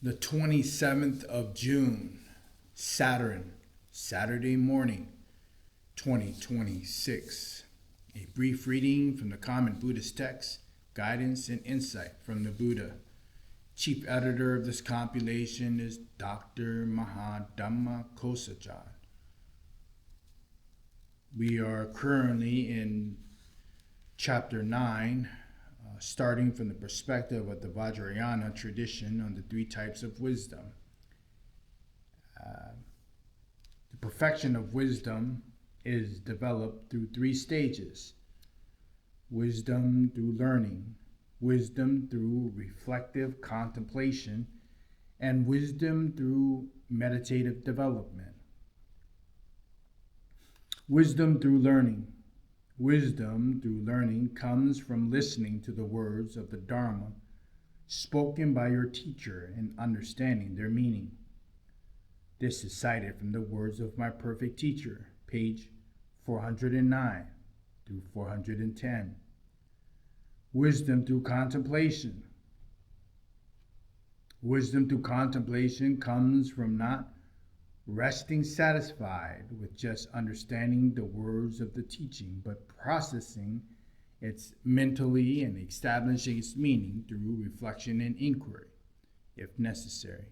The 27th of June, Saturday morning, 2026. A brief reading from the Common Buddhist Text, Guidance and Insight from the Buddha. Chief editor of this compilation is Dr. Mahadhamma Kosachod. We are currently in chapter 9, starting from the perspective of the Vajrayana tradition on the three types of wisdom. The perfection of wisdom is developed through three stages: wisdom through learning, wisdom through reflective contemplation, and wisdom through meditative development. Wisdom through learning. Wisdom through learning comes from listening to the words of the Dharma spoken by your teacher and understanding their meaning. This is cited from the words of my perfect teacher, page 409 through 410. Wisdom through contemplation. Wisdom through contemplation comes from not resting satisfied with just understanding the words of the teaching, but processing it mentally and establishing its meaning through reflection and inquiry, if necessary.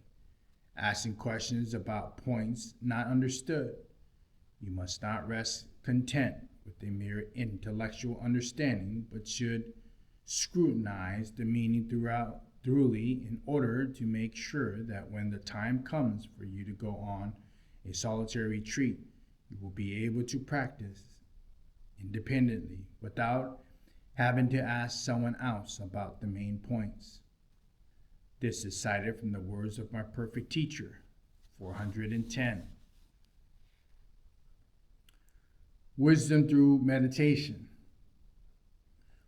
Asking questions about points not understood. You must not rest content with a mere intellectual understanding, but should scrutinize the meaning thoroughly in order to make sure that when the time comes for you to go on a solitary retreat, you will be able to practice independently without having to ask someone else about the main points. This is cited from the words of my perfect teacher, 410. Wisdom through meditation.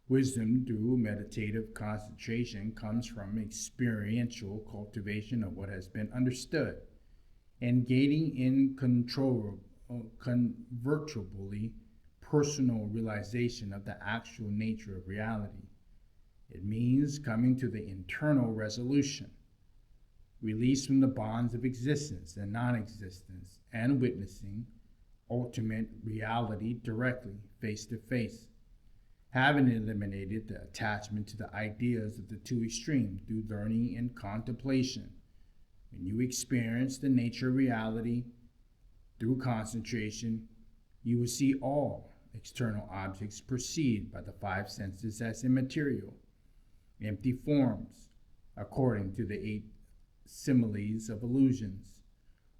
Wisdom through meditative concentration comes from experiential cultivation of what has been understood and gaining in convertibly personal realization of the actual nature of reality. It means coming to the internal resolution, release from the bonds of existence and non-existence, and witnessing ultimate reality directly, face to face, having eliminated the attachment to the ideas of the two extremes through learning and contemplation. When you experience the nature of reality through concentration, you will see all external objects perceived by the five senses as immaterial, empty forms, according to the 8 similes of illusions.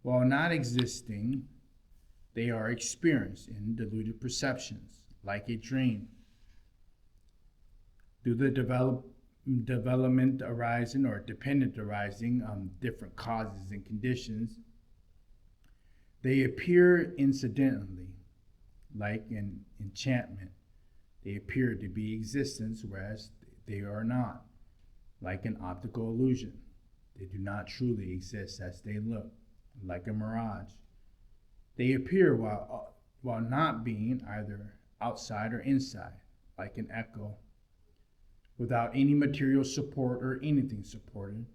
While not existing, they are experienced in deluded perceptions, like a dream. Through the development arising or dependent arising on different causes and conditions, they appear incidentally, like an enchantment. They appear to be existence, whereas they are not, like an optical illusion. They do not truly exist as they look, like a mirage. They appear while not being either outside or inside, like an echo. Without any material support or anything supported,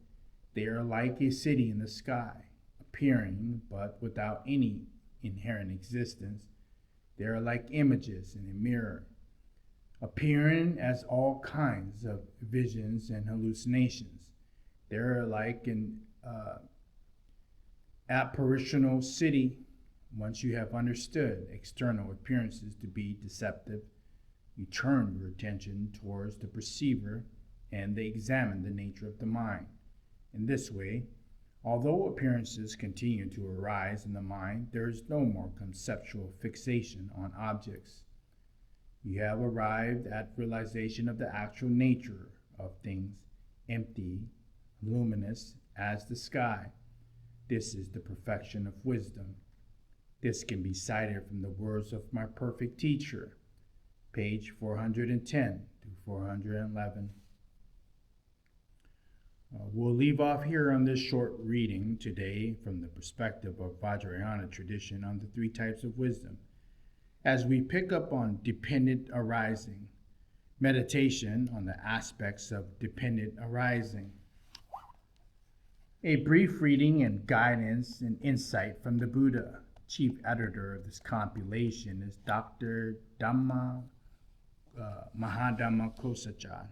they are like a city in the sky, appearing but without any inherent existence. They are like images in a mirror, appearing as all kinds of visions and hallucinations. They are like an apparitional city. Once you have understood external appearances to be deceptive, you turn your attention towards the perceiver and they examine the nature of the mind. In this way, although appearances continue to arise in the mind, there is no more conceptual fixation on objects. You have arrived at realization of the actual nature of things, empty, luminous as the sky. This is the perfection of wisdom. This can be cited from the words of my perfect teacher, page 410 to 411. We'll leave off here on this short reading today from the perspective of Vajrayana tradition on the three types of wisdom. As we pick up on dependent arising, meditation on the aspects of dependent arising. A brief reading and guidance and insight from the Buddha. Chief editor of this compilation is Dr. Mahadhamma Kosachan.